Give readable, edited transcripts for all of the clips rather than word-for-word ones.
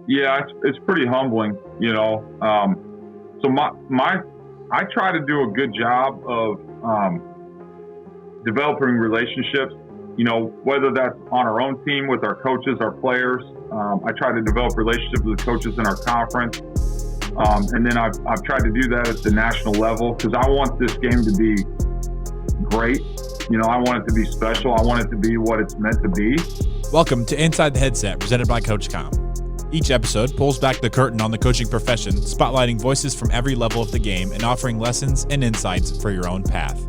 Yeah, it's pretty humbling, you know. So I try to do a good job of developing relationships, you know, whether that's on our own team with our coaches, our players. I try to develop relationships with the coaches in our conference. And then I've tried to do that at the national level because I want this game to be great. You know, I want it to be special. I want it to be what it's meant to be. Welcome to Inside the Headset, presented by CoachComm. Each episode pulls back the curtain on the coaching profession, spotlighting voices from every level of the game and offering lessons and insights for your own path.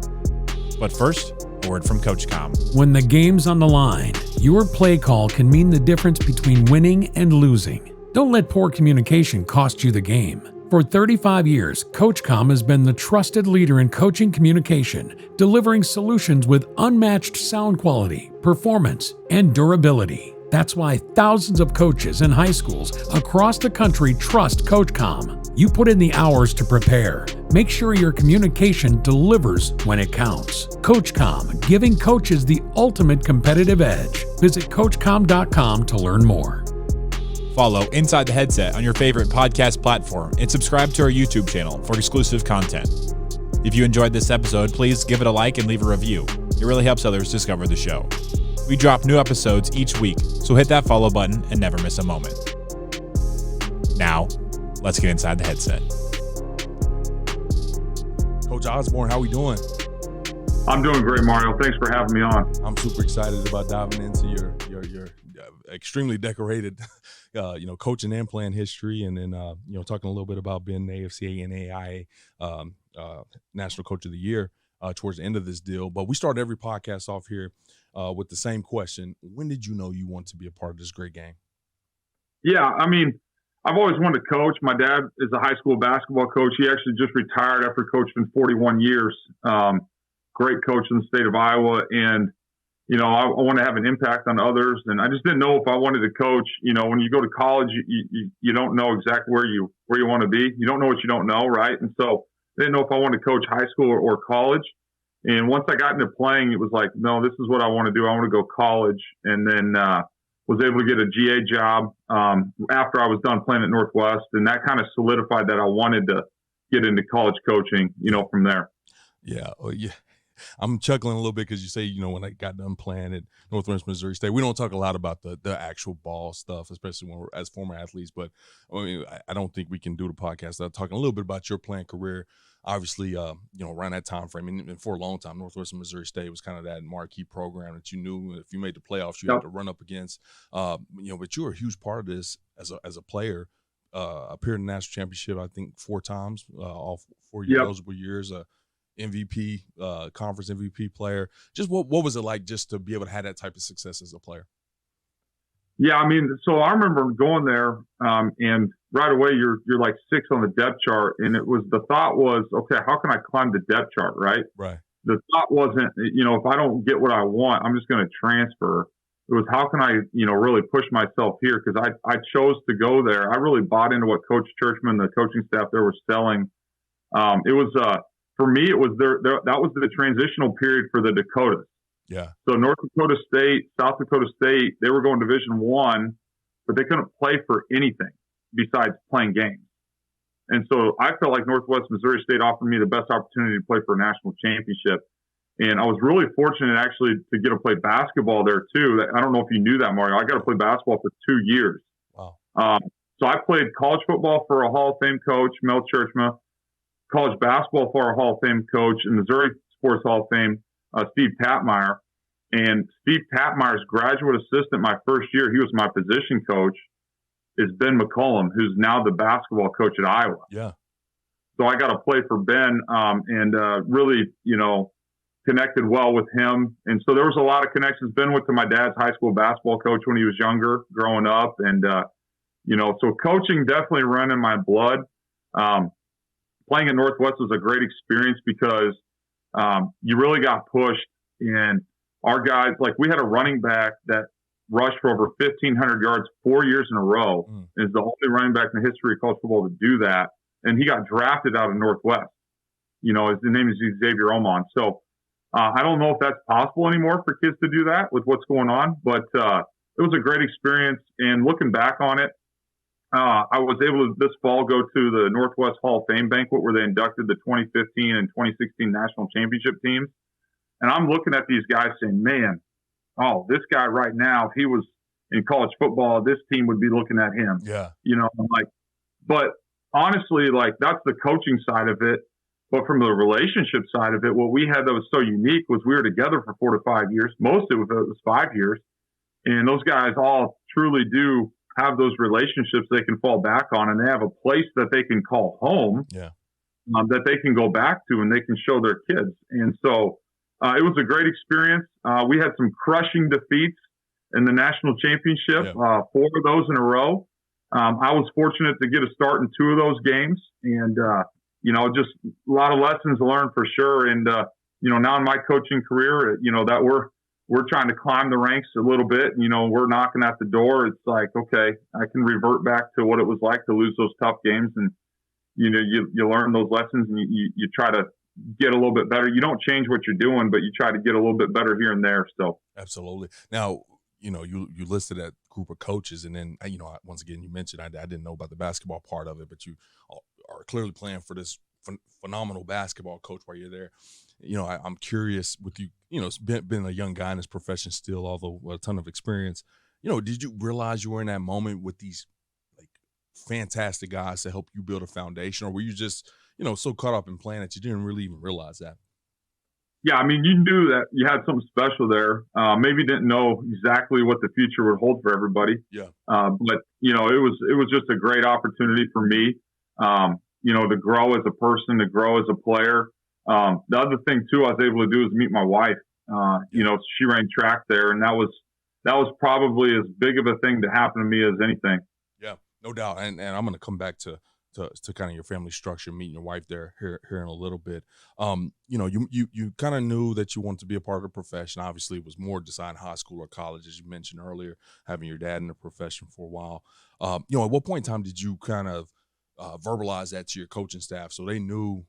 But first, a word from CoachComm. When the game's on the line, your play call can mean the difference between winning and losing. Don't let poor communication cost you the game. For 35 years, CoachComm has been the trusted leader in coaching communication, delivering solutions with unmatched sound quality, performance, and durability. That's why thousands of coaches in high schools across the country trust CoachComm. You put in the hours to prepare. Make sure your communication delivers when it counts. CoachComm, giving coaches the ultimate competitive edge. Visit CoachComm.com to learn more. Follow Inside the Headset on your favorite podcast platform and subscribe to our YouTube channel for exclusive content. If you enjoyed this episode, please give it a like and leave a review. It really helps others discover the show. We drop new episodes each week, so hit that follow button and never miss a moment. Now, let's get inside the headset. Coach Osborn, how we doing? I'm doing great, Mario. Thanks for having me on. I'm super excited about diving into your extremely decorated, coaching and playing history, and then talking a little bit about being the AFCA NAIA National Coach of the Year towards the end of this deal. But we start every podcast off here with the same question. When did you know you want to be a part of this great game? Yeah, I mean, I've always wanted to coach. My dad is a high school basketball coach. He actually just retired after coaching 41 years. Great coach in the state of Iowa. And, you know, I want to have an impact on others. And I just didn't know if I wanted to coach. You know, when you go to college, you don't know exactly where you want to be. You don't know what you don't know, right? And so I didn't know if I wanted to coach high school or college. And once I got into playing, it was like, no, this is what I want to do. I want to go college. And then was able to get a GA job after I was done playing at Northwest. And that kind of solidified that I wanted to get into college coaching, you know, from there. Yeah. Oh, yeah. I'm chuckling a little bit because you say, you know, when I got done playing at Northwest Missouri State, we don't talk a lot about the actual ball stuff, especially when we're as former athletes. But I mean, I don't think we can do the podcast without talking a little bit about your playing career. Obviously, around that time frame, and for a long time, Northwestern Missouri State was kind of that marquee program that you knew if you made the playoffs, you had to run up against. But you were a huge part of this as a player. Appeared in the national championship, I think 4 times, all 4 eligible years. MVP, conference MVP player. Just what was it like just to be able to have that type of success as a player? Yeah, I mean, so I remember going there, and right away you're like 6 on the depth chart, and the thought was, okay, how can I climb the depth chart, right? Right. The thought wasn't, if I don't get what I want, I'm just going to transfer. It was, how can I, really push myself here? Because I chose to go there. I really bought into what Coach Churchman, the coaching staff there, was selling. It was for me, it was that was the transitional period for the Dakotas. Yeah. So North Dakota State, South Dakota State, they were going Division I, but they couldn't play for anything besides playing games. And so I felt like Northwest Missouri State offered me the best opportunity to play for a national championship. And I was really fortunate actually to get to play basketball there too. I don't know if you knew that, Mario. I got to play basketball for 2 years. Wow. So I played college football for a Hall of Fame coach, Mel Churchma, college basketball for a Hall of Fame coach, and Missouri Sports Hall of Fame, Steve Tatmeyer. And Steve Tatmeyer's graduate assistant my first year, he was my position coach, is Ben McCollum, who's now the basketball coach at Iowa. Yeah. So I got to play for Ben and really, connected well with him. And so there was a lot of connections. Ben went to my dad's high school basketball coach when he was younger, growing up. And, so coaching definitely ran in my blood. Playing at Northwest was a great experience because you really got pushed. And our guys, like we had a running back that rushed for over 1,500 yards 4 years in a row. Is the only running back in the history of college football to do that. And he got drafted out of Northwest. His name is Xavier Omon. So I don't know if that's possible anymore for kids to do that with what's going on. But it was a great experience. And looking back on it, I was able to this fall go to the Northwest Hall of Fame banquet where they inducted the 2015 and 2016 national championship teams. And I'm looking at these guys saying, man, oh, this guy right now, if he was in college football, this team would be looking at him. Yeah. I'm like, but honestly, like that's the coaching side of it. But from the relationship side of it, what we had that was so unique was we were together for 4 to 5 years. Most of it was 5 years. And those guys all truly do have those relationships they can fall back on, and they have a place that they can call home, that they can go back to and they can show their kids. And so it was a great experience. We had some crushing defeats in the national championship, 4 of those in a row. I was fortunate to get a start in 2 of those games, and just a lot of lessons learned for sure. And now in my coaching career, that we're trying to climb the ranks a little bit. We're knocking at the door. It's like, okay, I can revert back to what it was like to lose those tough games, and you learn those lessons, and you try to get a little bit better. You don't change what you're doing, but you try to get a little bit better here and there. So absolutely. Now, you listed that group of coaches, and then once again you mentioned I didn't know about the basketball part of it, but you are clearly playing for this phenomenal basketball coach while you're there. I'm curious with you. Been a young guy in this profession still, although a ton of experience. Did you realize you were in that moment with these like fantastic guys to help you build a foundation, or were you just so caught up in playing that you didn't really even realize that? Yeah, I mean, you knew that you had something special there. Maybe didn't know exactly what the future would hold for everybody. Yeah. But it was just a great opportunity for me. To grow as a person, to grow as a player. The other thing too, I was able to do is meet my wife. She ran track there, and that was probably as big of a thing to happen to me as anything. Yeah, no doubt. And I'm going to come back to kind of your family structure, meeting your wife there here in a little bit. You kind of knew that you wanted to be a part of the profession. Obviously, it was more deciding high school or college, as you mentioned earlier, having your dad in the profession for a while. At what point in time did you kind of verbalize that to your coaching staff so they knew,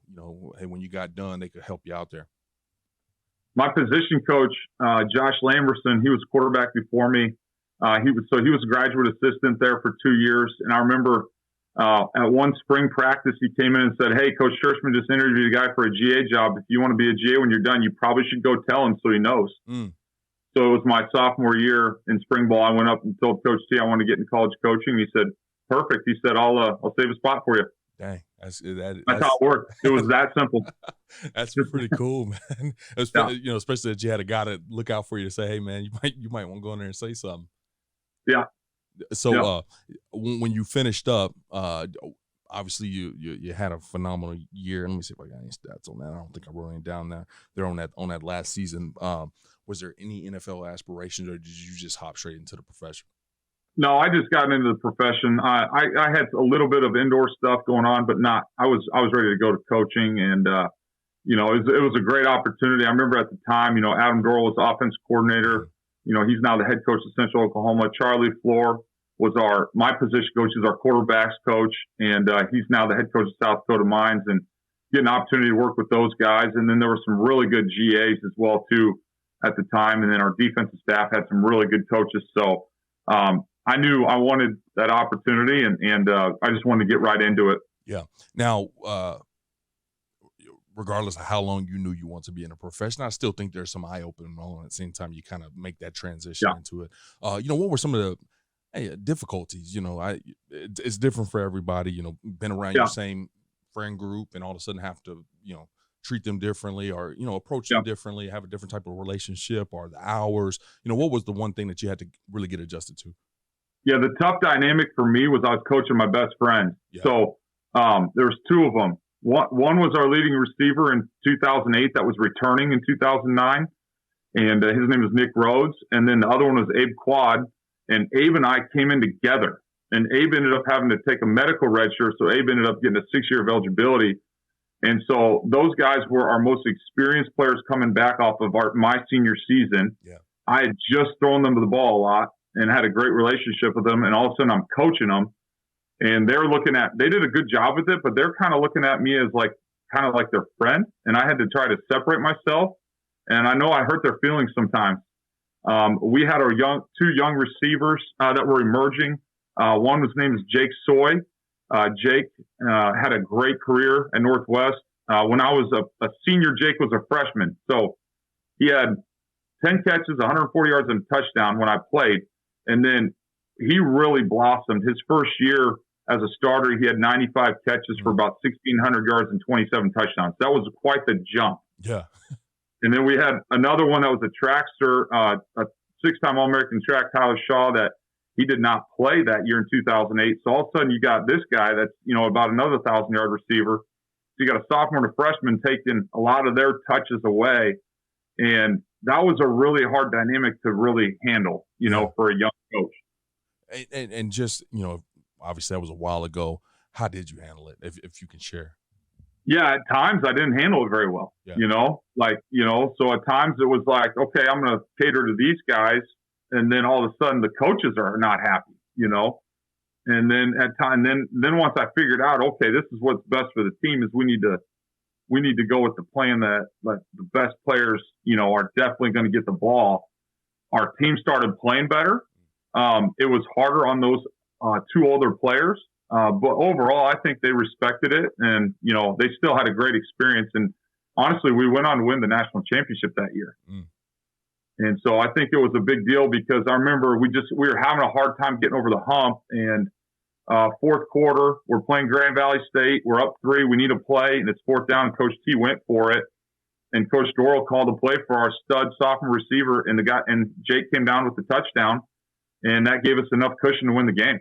hey, when you got done, they could help you out there? My position coach, Josh Lamberson, he was quarterback before me. He was a graduate assistant there for 2 years. And I remember at one spring practice, he came in and said, hey, Coach Churchman just interviewed a guy for a GA job. If you want to be a GA when you're done, you probably should go tell him so he knows. So it was my sophomore year in spring ball. I went up and told Coach T I want to get in college coaching. He said, perfect. He said, I'll save a spot for you. Dang. That's how it worked. It was that simple. That's pretty cool, man. Especially that you had a guy to look out for you to say, hey, man, you might want to go in there and say something. Yeah. So when you finished up, obviously you had a phenomenal year. Let me see if I got any stats on that. I don't think I wrote any down there on that last season. Was there any NFL aspirations, or did you just hop straight into the profession? No, I just got into the profession. I had a little bit of indoor stuff going on, but not. I was ready to go to coaching, and it was a great opportunity. I remember at the time, Adam Dorrell was offense coordinator. He's now the head coach of Central Oklahoma. Charlie Floor was my position coach, is our quarterbacks coach, and he's now the head coach of South Dakota Mines, and get an opportunity to work with those guys. And then there were some really good GAs as well too at the time, and then our defensive staff had some really good coaches. So I knew I wanted that opportunity, and I just wanted to get right into it. Yeah. Now, regardless of how long you knew you want to be in a profession, I still think there's some eye-opening moments at the same time you kind of make that transition into it. What were some of the difficulties? It's different for everybody, been around your same friend group and all of a sudden have to, treat them differently or, approach them differently, have a different type of relationship, or the hours. What was the one thing that you had to really get adjusted to? Yeah, the tough dynamic for me was I was coaching my best friend. Yeah. So there was 2 of them. One was our leading receiver in 2008 that was returning in 2009, and his name was Nick Rhodes. And then the other one was Abe Quad, and Abe and I came in together. And Abe ended up having to take a medical redshirt, so Abe ended up getting a 6-year of eligibility. And so those guys were our most experienced players coming back off of my senior season. Yeah. I had just thrown them to the ball a lot and had a great relationship with them, and all of a sudden I'm coaching them. And they did a good job with it, but they're kind of looking at me as kind of like their friend. And I had to try to separate myself. And I know I hurt their feelings sometimes. We had our 2 young receivers that were emerging. One was named Jake Soy. Jake had a great career at Northwest. When I was a senior, Jake was a freshman. So he had 10 catches, 140 yards, and a touchdown when I played. And then he really blossomed. His first year as a starter, he had 95 catches for about 1,600 yards and 27 touchdowns. That was quite the jump. Yeah. And then we had another one that was a trackster, a six-time All-American track, Tyler Shaw, that he did not play that year in 2008. So all of a sudden you got this guy that's, about another 1,000-yard receiver. So you got a sophomore and a freshman taking a lot of their touches away. And that was a really hard dynamic to really handle, for a young coach. And just, obviously that was a while ago. How did you handle it, if you can share? Yeah, at times I didn't handle it very well, so at times it was like, okay, I'm going to cater to these guys. And then all of a sudden the coaches are not happy, and then then once I figured out, okay, this is what's best for the team is we need to go with the plan that the best players, are definitely going to get the ball. Our team started playing better. It was harder on those two older players. But overall, I think they respected it, and they still had a great experience. And honestly, we went on to win the national championship that year. And so I think it was a big deal because I remember we were having a hard time getting over the hump. And fourth quarter, we're playing Grand Valley State. We're up 3. We need to play, and it's fourth down. And Coach T went for it, and Coach Doral called a play for our stud sophomore receiver, and Jake came down with the touchdown, and that gave us enough cushion to win the game.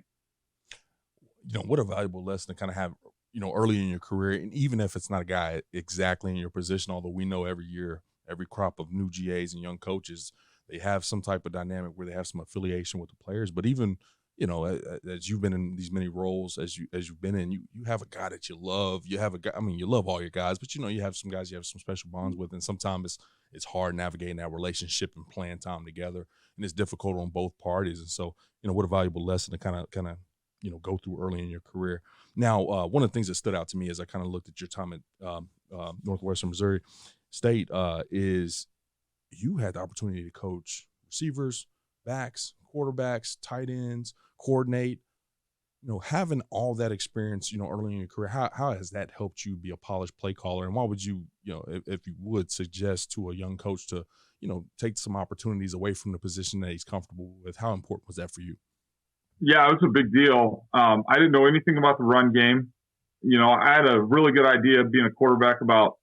What a valuable lesson to kind of have, early in your career. And even if it's not a guy exactly in your position, although we know every year, every crop of new GAs and young coaches, they have some type of dynamic where they have some affiliation with the players. But even, as you've been in these many roles, as you've been in, you have a guy that you love. You have a guy, you love all your guys, but, you have some guys you have some special bonds with. And sometimes it's hard navigating that relationship and playing time together. And it's difficult on both parties. And so, what a valuable lesson to kind of go through early in your career. Now, one of the things that stood out to me as I kind of looked at your time at Northwestern Missouri State is you had the opportunity to coach receivers, backs, quarterbacks, tight ends, coordinate. Having all that experience, early in your career, how has that helped you be a polished play caller? And why would you, if you would suggest to a young coach to, take some opportunities away from the position that he's comfortable with? How important was that for you? Yeah, it was a big deal. I didn't know anything about the run game. I had a really good idea of being a quarterback about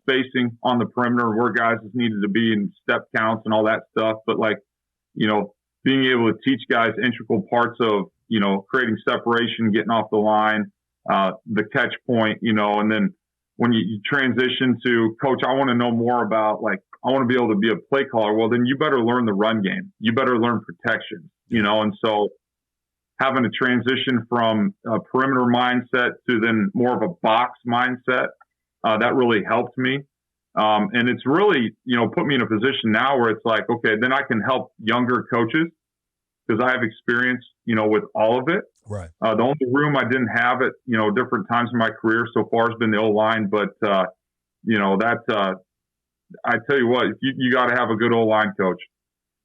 spacing on the perimeter, where guys needed to be in step counts and all that stuff. But being able to teach guys integral parts of, creating separation, getting off the line, the catch point, and then when you transition to coach, I want to know more about, I want to be able to be a play caller. Well, then you better learn the run game. You better learn protection, and so having a transition from a perimeter mindset to then more of a box mindset, that really helped me. And it's really, put me in a position now where it's like, okay, then I can help younger coaches because I have experience, with all of it. Right. The only room I didn't have at, different times in my career so far has been the O-line. But, I tell you what, you got to have a good O-line coach.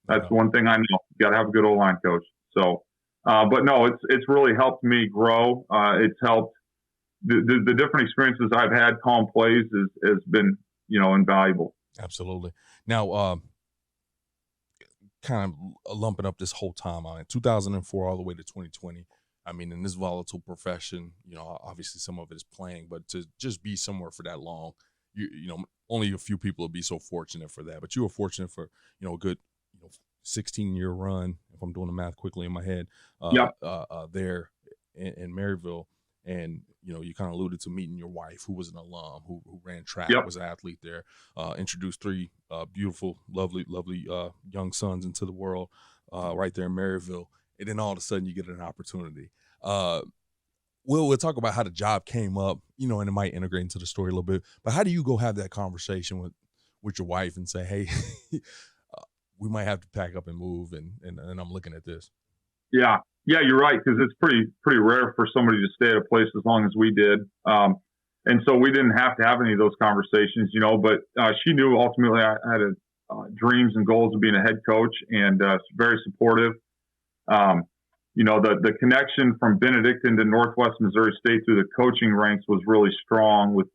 That's one thing I know. You got to have a good O-line coach. So, but no, it's really helped me grow. It's helped the different experiences I've had calling plays has been, invaluable. Absolutely. Now, kind of lumping up this whole time on 2004 all the way to 2020. In this volatile profession, obviously some of it is playing, but to just be somewhere for that long, only a few people would be so fortunate for that. But you were fortunate for, a good, 16-year run, if I'm doing the math quickly in my head, there in Maryville. And, you kind of alluded to meeting your wife, who was an alum, who ran track, was an athlete there, introduced 3 beautiful, lovely young sons into the world right there in Maryville. And then all of a sudden you get an opportunity. We'll talk about how the job came up, and it might integrate into the story a little bit. But how do you go have that conversation with your wife and say, hey, we might have to pack up and move, and I'm looking at this? Yeah, you're right, because it's pretty rare for somebody to stay at a place as long as we did. And so we didn't have to have any of those conversations, but she knew ultimately I had dreams and goals of being a head coach, and very supportive. the connection from Benedictine to Northwest Missouri State through the coaching ranks was really strong with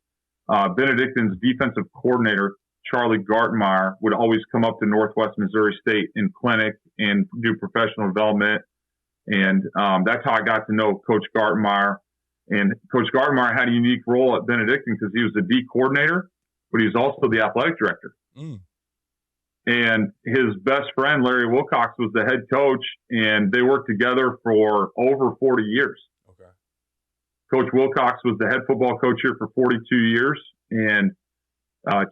Benedictine's defensive coordinator, Charlie Gartenmeyer, would always come up to Northwest Missouri State in clinic and do professional development. And that's how I got to know Coach Gartenmeyer. And Coach Gartenmeyer had a unique role at Benedictine because he was the D coordinator, but he was also the athletic director. Mm. And his best friend, Larry Wilcox, was the head coach, and they worked together for over 40 years. Okay. Coach Wilcox was the head football coach here for 42 years, and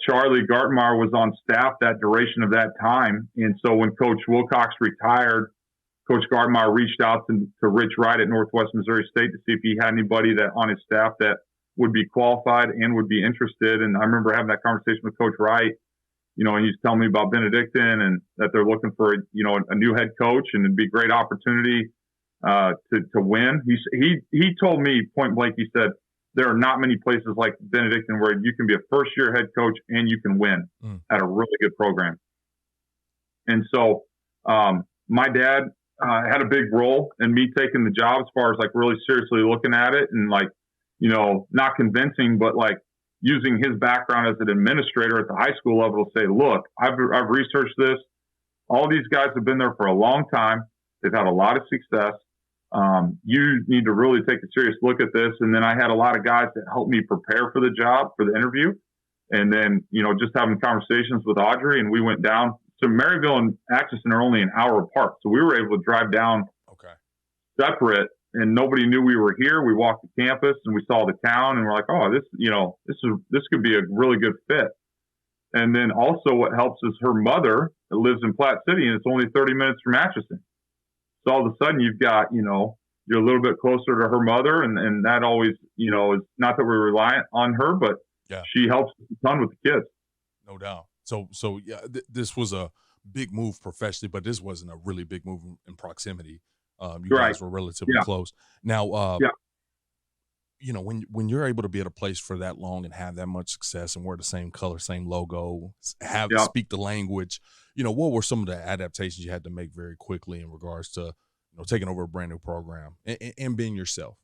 Charlie Gartenmeyer was on staff that duration of that time. And so when Coach Wilcox retired, Coach Gartenmeyer reached out to Rich Wright at Northwest Missouri State to see if he had anybody that on his staff that would be qualified and would be interested. And I remember having that conversation with Coach Wright, and he's telling me about Benedictine and that they're looking for, a new head coach, and it'd be a great opportunity to win. He told me point blank, he said, there are not many places like Benedictine where you can be a first-year head coach and you can win at a really good program. And so my dad had a big role in me taking the job as far as really seriously looking at it and not convincing, but using his background as an administrator at the high school level to say, look, I've researched this. All these guys have been there for a long time. They've had a lot of success. You need to really take a serious look at this. And then I had a lot of guys that helped me prepare for the job, for the interview. And then, just having conversations with Audrey, and we went down. So Maryville and Atchison are only an hour apart. So we were able to drive down separate, and nobody knew we were here. We walked the campus and we saw the town, and we're like, oh, this could be a really good fit. And then also what helps is her mother lives in Platte City, and it's only 30 minutes from Atchison. So all of a sudden you've got, you're a little bit closer to her mother, and that always, is not that we're reliant on her, but she helps a ton with the kids. No doubt. So yeah, this was a big move professionally, but this wasn't a really big move in proximity. You guys were relatively close. Now, when you're able to be at a place for that long and have that much success and wear the same color, same logo, speak the language, what were some of the adaptations you had to make very quickly in regards to, taking over a brand new program and being yourself?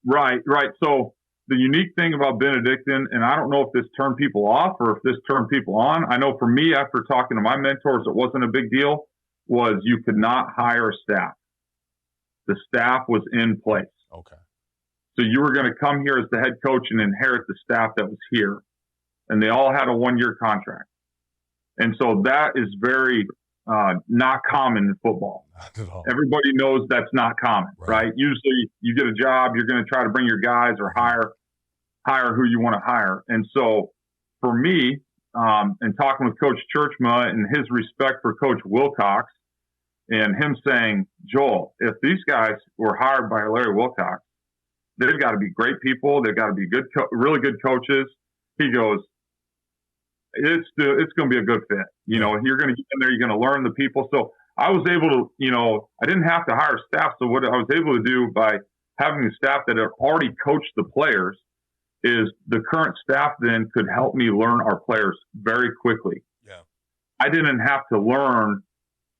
Right. So the unique thing about Benedictine, and I don't know if this turned people off or if this turned people on. I know for me, after talking to my mentors, it wasn't a big deal, was you could not hire a staff. The staff was in place. Okay. So you were going to come here as the head coach and inherit the staff that was here. And they all had a 1-year contract. And so that is very not common in football. Not at all. Everybody knows that's not common, right? Usually you get a job, you're going to try to bring your guys or hire who you want to hire. And so for me, and talking with Coach Churchma and his respect for Coach Wilcox, and him saying, Joel, if these guys were hired by Larry Wilcox, they've got to be great people. They've got to be really good coaches. He goes, it's going to be a good fit. You're going to get in there, you're going to learn the people. So I was able to, I didn't have to hire staff. So what I was able to do by having the staff that had already coached the players is the current staff then could help me learn our players very quickly. Yeah. I didn't have to learn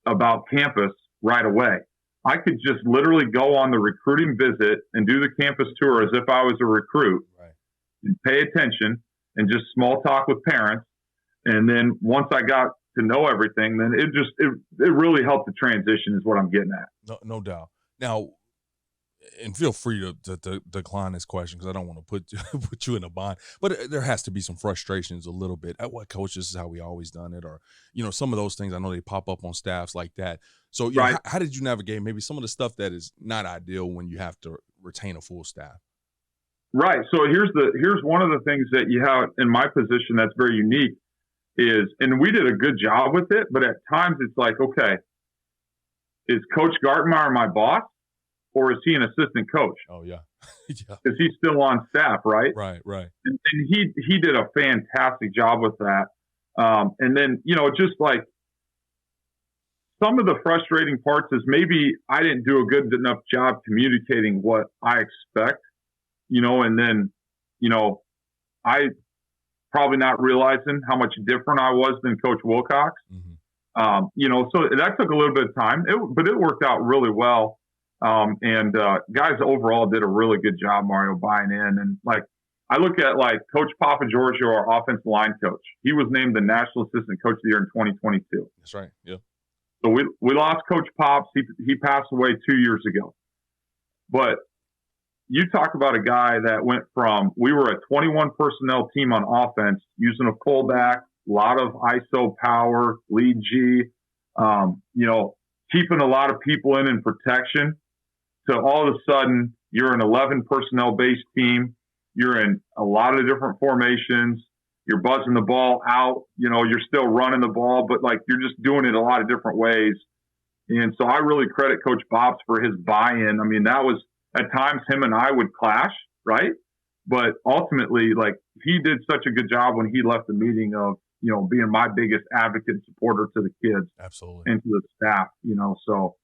about campus right away. I could just literally go on the recruiting visit and do the campus tour as if I was a recruit, and pay attention and just small talk with parents. And then once I got to know everything, then it really helped the transition is what I'm getting at. No doubt. Now, and feel free to decline this question because I don't want to put you in a bind. But there has to be some frustrations a little bit. At what coach, this is how we always done it, or some of those things. I know they pop up on staffs like that. So how did you navigate maybe some of the stuff that is not ideal when you have to retain a full staff? Right. So here's one of the things that you have in my position that's very unique is, and we did a good job with it, but at times it's like, okay, is Coach Gartenmeyer my boss? Or is he an assistant coach? Oh, yeah. Because he's still on staff, right? Right. And he did a fantastic job with that. And then, just like some of the frustrating parts is maybe I didn't do a good enough job communicating what I expect, and then, I probably not realizing how much different I was than Coach Wilcox. Mm-hmm. So that took a little bit of time, but it worked out really well. And guys overall did a really good job, Mario, buying in. And like, I look at like Coach Papa Giorgio, our offensive line coach. He was named the National Assistant Coach of the Year in 2022. That's right. Yeah. So we lost Coach Pops. He passed away 2 years ago. But you talk about a guy that went from, we were a 21 personnel team on offense using a fullback, a lot of ISO power, lead G, keeping a lot of people in protection, to all of a sudden you're an 11 personnel based team. You're in a lot of different formations. You're buzzing the ball out. You're still running the ball, but like you're just doing it a lot of different ways. And so I really credit Coach Bobs for his buy-in. I mean, that was at times him and I would clash, right? But ultimately, like he did such a good job when he left the meeting of, being my biggest advocate and supporter to the kids. Absolutely. And to the staff, so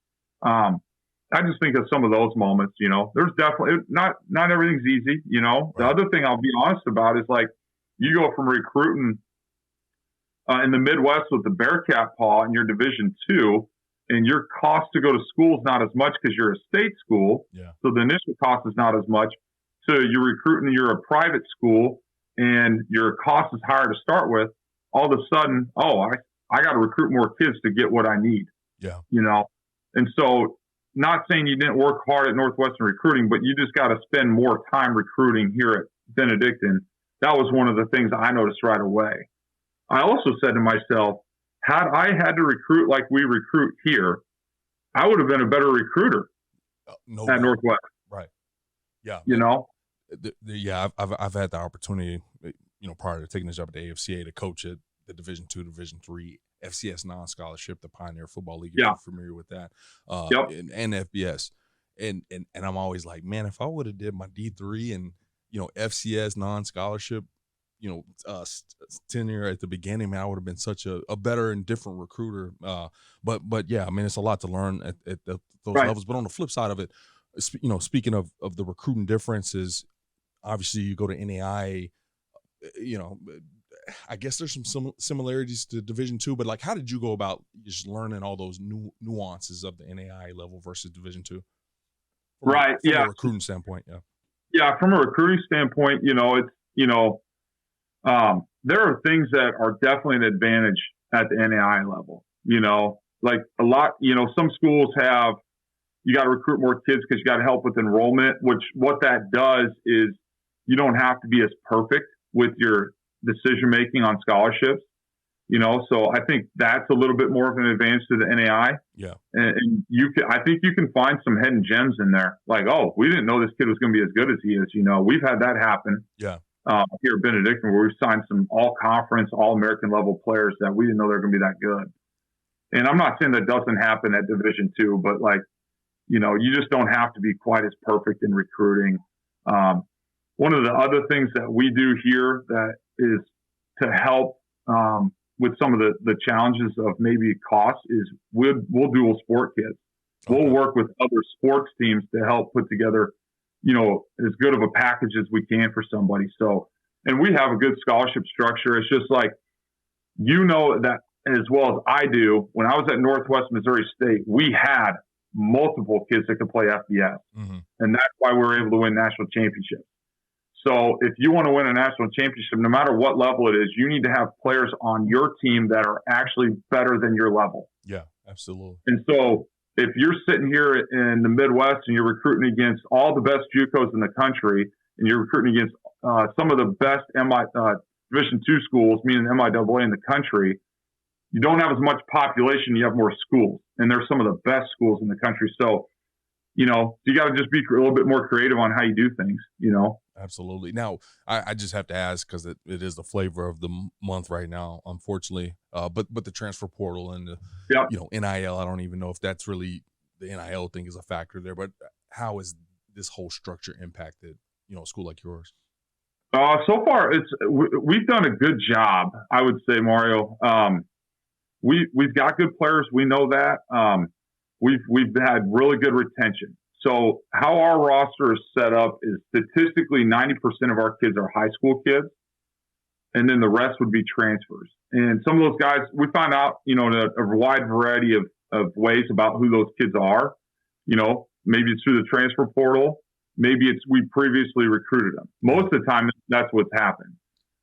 I just think of some of those moments, there's definitely not everything's easy, Right. The other thing I'll be honest about is like, you go from recruiting in the Midwest with the Bearcat Paw in your Division II, and your cost to go to school is not as much because you're a state school. Yeah. So the initial cost is not as much. So you're recruiting, you're a private school, and your cost is higher to start with. All of a sudden, I got to recruit more kids to get what I need. Yeah. And so not saying you didn't work hard at Northwestern recruiting, but you just got to spend more time recruiting here at Benedictine. That was one of the things I noticed right away. I also said to myself, had I had to recruit like we recruit here, I would have been a better recruiter at Northwest. Right. Yeah. Yeah. I've had the opportunity, prior to taking this job at the AFCA, to coach at the Division II, Division III, FCS non-scholarship, the Pioneer Football League. If you're familiar with that, and FBS. And I'm always like, man, if I would have did my D3 and, FCS non-scholarship, tenure at the beginning, man, I would have been such a better and different recruiter. But yeah, I mean, it's a lot to learn at those levels. But on the flip side of it, speaking of the recruiting differences, obviously you go to NAIA, I guess there's some similarities to Division II, but like, how did you go about just learning all those nuances of the NAIA level versus Division II? From a recruiting standpoint, yeah. Yeah, from a recruiting standpoint, there are things that are definitely an advantage at the NAIA level. Like a lot, some schools have, you got to recruit more kids because you got to help with enrollment, which what that does is you don't have to be as perfect with your decision-making on scholarships, so I think that's a little bit more of an advantage to the NAI. Yeah. And I think you can find some hidden gems in there. Like, we didn't know this kid was going to be as good as he is. We've had that happen. Yeah. Here at Benedictine, where we've signed some all-conference, all-American level players that we didn't know they were going to be that good. And I'm not saying that doesn't happen at Division II, but like, you just don't have to be quite as perfect in recruiting. One of the other things that we do here that is to help with some of the challenges of maybe cost is we'll dual sport kids. Okay. We'll work with other sports teams to help put together, as good of a package as we can for somebody. So, and we have a good scholarship structure. It's just like, that as well as I do, when I was at Northwest Missouri State, we had multiple kids that could play FBS. Mm-hmm. And that's why we were able to win national championships. So if you want to win a national championship, no matter what level it is, you need to have players on your team that are actually better than your level. Yeah, absolutely. And so if you're sitting here in the Midwest and you're recruiting against all the best JUCOs in the country, and you're recruiting against some of the best Division II schools, meaning MIAA in the country, you don't have as much population, you have more schools. And they're some of the best schools in the country. So, you got to just be a little bit more creative on how you do things, Absolutely. Now, I just have to ask, because it is the flavor of the month right now, unfortunately. But the transfer portal and the NIL, I don't even know if that's really the NIL thing is a factor there. But how has this whole structure impacted a school like yours? So far, we've done a good job, I would say, Mario. We've got good players. We know that. We've had really good retention. So how our roster is set up is statistically 90% of our kids are high school kids, and then the rest would be transfers. And some of those guys, we find out, in a wide variety of ways about who those kids are. Maybe it's through the transfer portal. Maybe it's we previously recruited them. Most of the time, that's what's happened.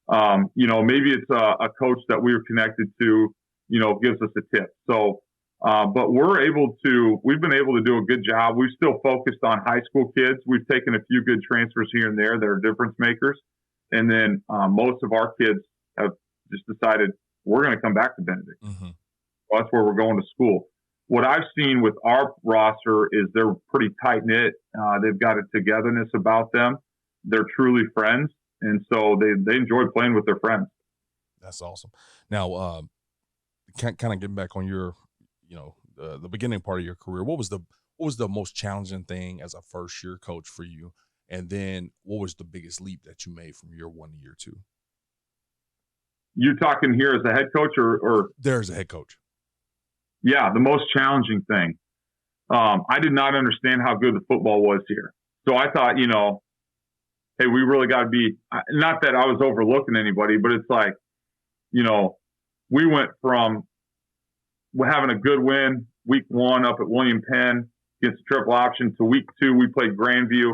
Maybe it's a coach that we were connected to, gives us a tip. So, but we've been able to do a good job. We've still focused on high school kids. We've taken a few good transfers here and there that are difference makers. And then most of our kids have just decided we're going to come back to Benedict. Mm-hmm. Well, that's where we're going to school. What I've seen with our roster is they're pretty tight-knit. They've got a togetherness about them. They're truly friends. And so they enjoy playing with their friends. That's awesome. Now, kind of getting back on your, the beginning part of your career, what was the most challenging thing as a first-year coach for you? And then what was the biggest leap that you made from year 1 to year 2? You talking here as a head coach or there as a head coach? Yeah, the most challenging thing. I did not understand how good the football was here. So I thought, hey, we really got to be, not that I was overlooking anybody, but it's like, we went from having a good win week 1 up at William Penn against the triple option to week 2, we played Grandview,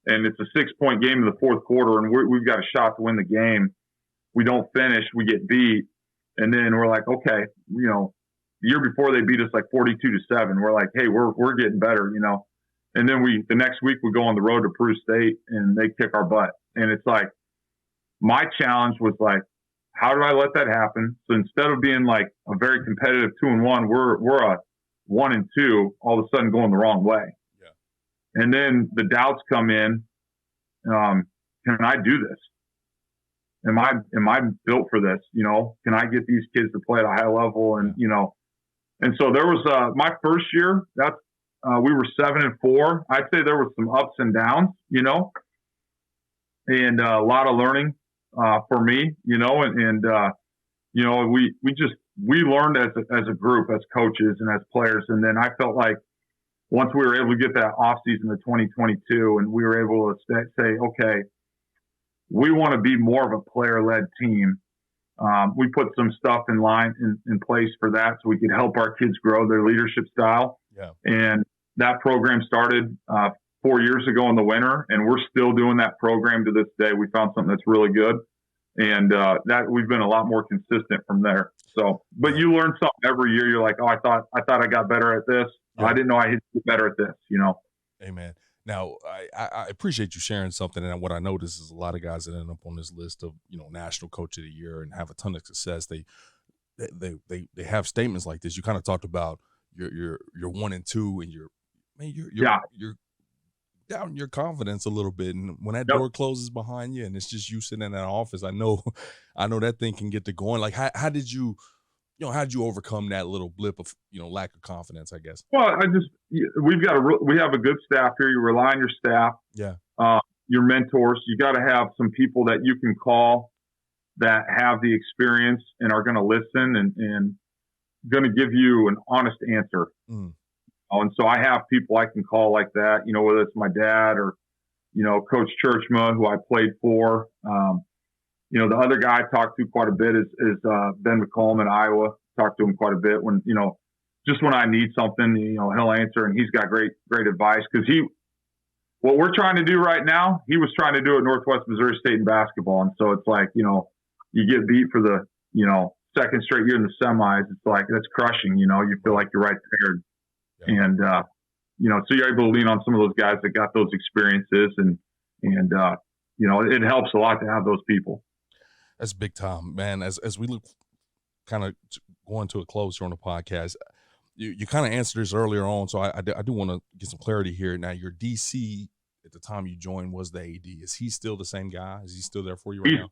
and it's a 6-point game in the fourth quarter, and we've got a shot to win the game. We don't finish, we get beat. And then we're like, okay, the year before they beat us like 42-7. We're like, hey, we're getting better, And then the next week we go on the road to Peru State and they kick our butt. And it's like, my challenge was like, how do I let that happen? So instead of being like a very competitive 2-1, we're a 1-2, all of a sudden going the wrong way. Yeah. And then the doubts come in. Can I do this? Am I built for this? Can I get these kids to play at a high level? And, and so there was my first year, we were 7-4. I'd say there was some ups and downs, and a lot of learning for me, and we learned as a group, as coaches and as players. And then I felt like once we were able to get that off season of 2022 and we were able to say, okay, we want to be more of a player-led team. We put some stuff in place for that so we could help our kids grow their leadership style. Yeah. And that program started 4 years ago in the winter, and we're still doing that program to this day. We found something that's really good, and that we've been a lot more consistent from there. So, but you learn something every year. You're like, oh, I thought I got better at this. Yeah. I didn't know I had to get better at this. Amen. Now, I appreciate you sharing something, and what I notice is a lot of guys that end up on this list of National Coach of the Year and have a ton of success. They have statements like this. You kind of talked about you're 1-2, and you're doubting your confidence a little bit, and when that door closes behind you, and it's just you sitting in that office, I know that thing can get to going. Like, how did you? How did you overcome that little blip of, lack of confidence, I guess? Well, we have a good staff here. You rely on your staff. Yeah. Your mentors. You got to have some people that you can call that have the experience and are going to listen and going to give you an honest answer. Mm. And so I have people I can call like that, whether it's my dad or, Coach Churchma, who I played for. The other guy I talked to quite a bit is Ben McCollum in Iowa. Talked to him quite a bit when, just when I need something, he'll answer, and he's got great advice because what we're trying to do right now, he was trying to do at Northwest Missouri State in basketball. And so it's like, you get beat for the, second straight year in the semis. It's like, that's crushing, you feel like you're right there. Yeah. And, so you're able to lean on some of those guys that got those experiences and it helps a lot to have those people. That's big time, man. As we look kind of going to a close here on the podcast, you kind of answered this earlier on, so I do want to get some clarity here. Now, your DC at the time you joined was the AD. Is he still the same guy? Is he still there for you right now?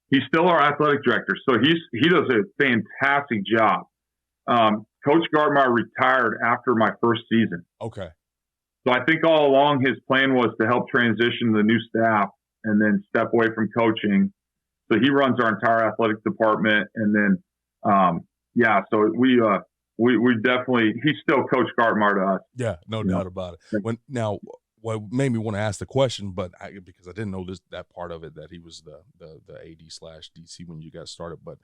He's still our athletic director, so he does a fantastic job. Coach Gartmeyer retired after my first season. Okay. So I think all along his plan was to help transition the new staff and then step away from coaching. So he runs our entire athletic department, and then, so we definitely, he's still Coach Gartmeyer to us. Yeah, no doubt about it. What made me want to ask the question, but because I didn't know that part of it, that he was the AD/DC when you got started. But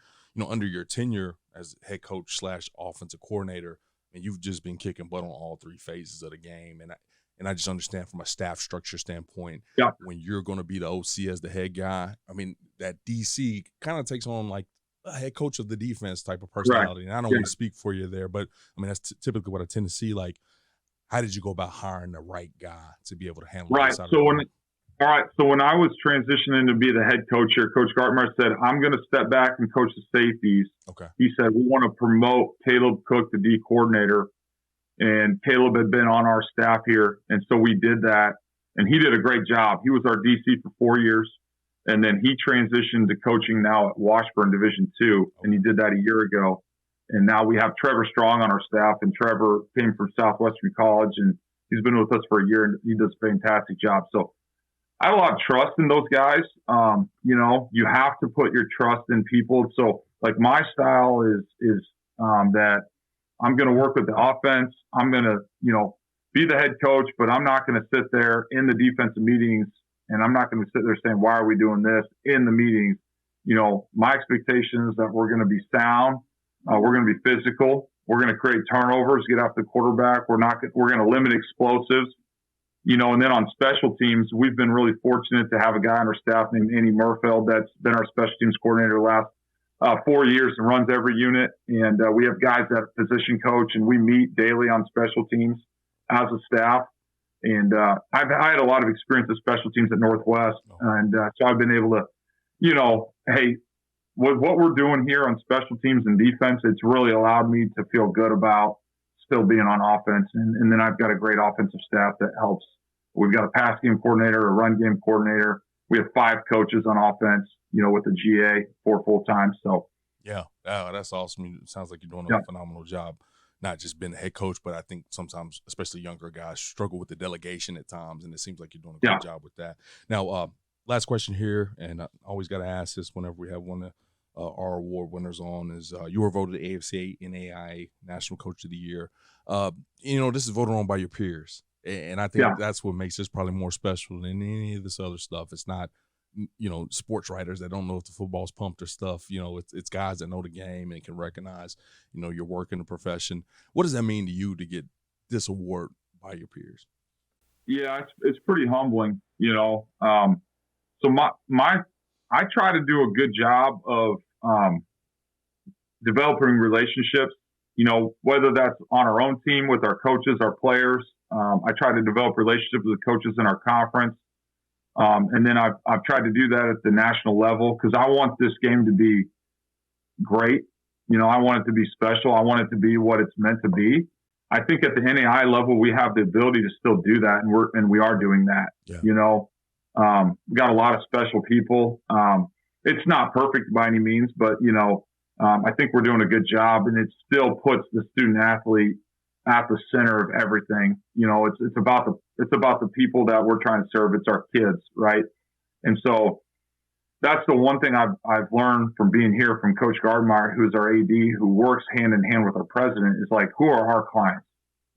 under your tenure as head coach / offensive coordinator, and you've just been kicking butt on all three phases of the game, and And I just understand from a staff structure standpoint, Yeah. when you're going to be the OC as the head guy, I mean, that DC kind of takes on like a head coach of the defense type of personality. And I don't want to speak for you there, but I mean, that's typically what I tend to see. Like, how did you go about hiring the right guy to be able to handle right? this? So when I was transitioning to be the head coach here, Coach Gartmer said, I'm going to step back and coach the safeties. Okay. He said, we want to promote Caleb Cook, the D coordinator. And Caleb had been on our staff here. And so we did that. And he did a great job. He was our DC for 4 years. And then he transitioned to coaching now at Washburn Division II. And he did that a year ago. And now we have Trevor Strong on our staff. And Trevor came from Southwestern College. And he's been with us for a year. And he does a fantastic job. So I have a lot of trust in those guys. You have to put your trust in people. So like my style is that I'm going to work with the offense. I'm going to, be the head coach, but I'm not going to sit there in the defensive meetings and I'm not going to sit there saying, why are we doing this in the meetings? My expectation is that we're going to be sound. We're going to be physical. We're going to create turnovers, get after the quarterback. We're going to limit explosives. And then on special teams, we've been really fortunate to have a guy on our staff named Andy Murfeld that's been our special teams coordinator the last 4 years and runs every unit. And we have guys that position coach, and we meet daily on special teams as a staff. And I had a lot of experience with special teams at Northwest. And so I've been able to, hey, with what we're doing here on special teams and defense, it's really allowed me to feel good about still being on offense. And then I've got a great offensive staff that helps. We've got a pass game coordinator, a run game coordinator. We have 5 coaches on offense, with the GA, 4 full-time. So, yeah, that's awesome. It sounds like you're doing a phenomenal job, not just being a head coach, but I think sometimes, especially younger guys, struggle with the delegation at times, and it seems like you're doing a great job with that. Now, last question here, and I always got to ask this whenever we have one of our award winners on, is you were voted AFCA NAIA National Coach of the Year. This is voted on by your peers. And I think that's what makes this probably more special than any of this other stuff. It's not, sports writers that don't know if the football's pumped or stuff. It's guys that know the game and can recognize, your work in the profession. What does that mean to you to get this award by your peers? Yeah, it's pretty humbling, So I try to do a good job of developing relationships, whether that's on our own team with our coaches, our players. I try to develop relationships with the coaches in our conference. And then I've tried to do that at the national level because I want this game to be great. I want it to be special. I want it to be what it's meant to be. I think at the NAI level, we have the ability to still do that. And we are doing that, we got a lot of special people. It's not perfect by any means, but, I think we're doing a good job, and it still puts the student athlete at the center of everything. It's about the people that we're trying to serve. It's our kids, right? And so that's the one thing I've learned from being here from Coach Gardmeyer, who's our AD, who works hand in hand with our president, is like, who are our clients?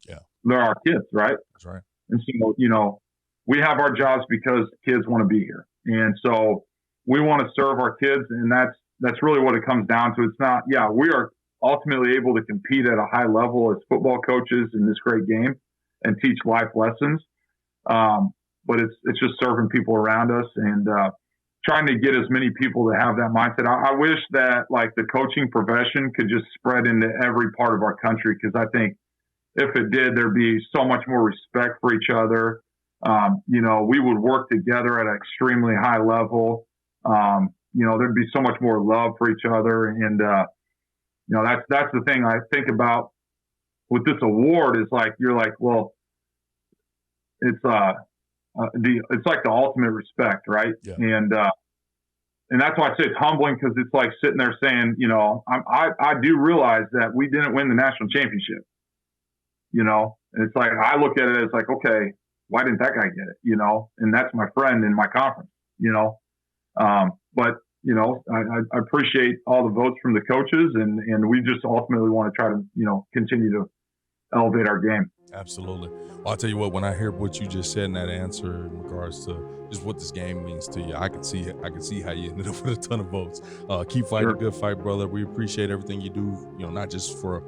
Yeah, they're our kids, right? That's right. And so, we have our jobs because kids want to be here, and so we want to serve our kids, and that's really what it comes down to. It's not, we are ultimately able to compete at a high level as football coaches in this great game and teach life lessons. But it's just serving people around us and trying to get as many people to have that mindset. I wish that like the coaching profession could just spread into every part of our country, because I think if it did, there'd be so much more respect for each other. We would work together at an extremely high level. There'd be so much more love for each other. And, that's the thing I think about with this award is like, you're like, well, it's like the ultimate respect, right? Yeah. And that's why I say it's humbling, because it's like sitting there saying, I do realize that we didn't win the national championship, and it's like, I look at it as like, okay, why didn't that guy get it? And that's my friend in my conference, but I appreciate all the votes from the coaches, and we just ultimately want to try to, continue to elevate our game. Absolutely. Well, I'll tell you what, when I hear what you just said in that answer in regards to just what this game means to you, I can see how you ended up with a ton of votes. Keep fighting a good fight, brother. We appreciate everything you do, not just for,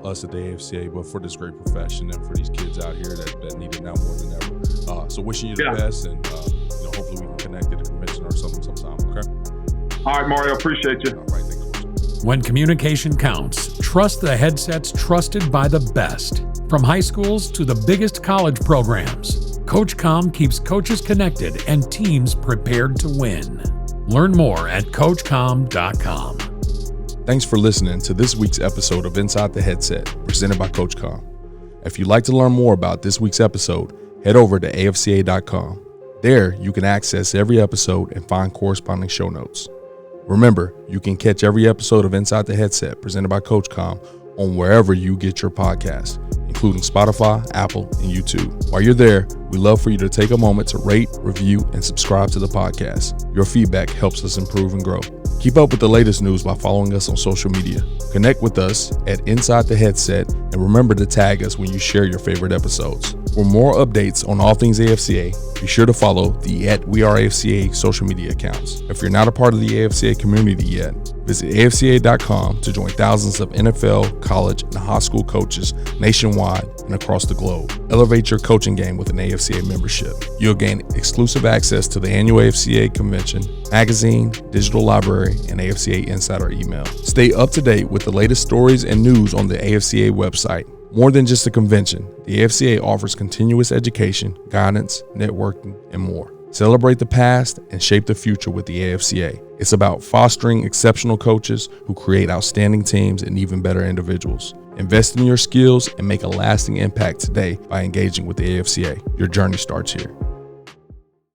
us at the AFCA, but for this great profession and for these kids out here that need it now more than ever. So wishing you the best, and hopefully we can connect at a convention or something sometime, okay? All right, Mario, appreciate you. All right, thank you. When communication counts, trust the headsets trusted by the best. From high schools to the biggest college programs, CoachComm keeps coaches connected and teams prepared to win. Learn more at CoachComm.com. Thanks for listening to this week's episode of Inside the Headset, presented by CoachComm. If you'd like to learn more about this week's episode, head over to AFCA.com. There, you can access every episode and find corresponding show notes. Remember, you can catch every episode of Inside the Headset presented by CoachComm on wherever you get your podcasts, including Spotify, Apple, and YouTube. While you're there, we'd love for you to take a moment to rate, review, and subscribe to the podcast. Your feedback helps us improve and grow. Keep up with the latest news by following us on social media. Connect with us at Inside the Headset, and remember to tag us when you share your favorite episodes. For more updates on all things AFCA, be sure to follow the @WeAreAFCA social media accounts. If you're not a part of the AFCA community yet, visit AFCA.com to join thousands of NFL, college, and high school coaches nationwide and across the globe. Elevate your coaching game with an AFCA membership. You'll gain exclusive access to the annual AFCA convention, magazine, digital library, and AFCA Insider email. Stay up to date with the latest stories and news on the AFCA website. More than just a convention, the AFCA offers continuous education, guidance, networking, and more. Celebrate the past and shape the future with the AFCA. It's about fostering exceptional coaches who create outstanding teams and even better individuals. Invest in your skills and make a lasting impact today by engaging with the AFCA. Your journey starts here.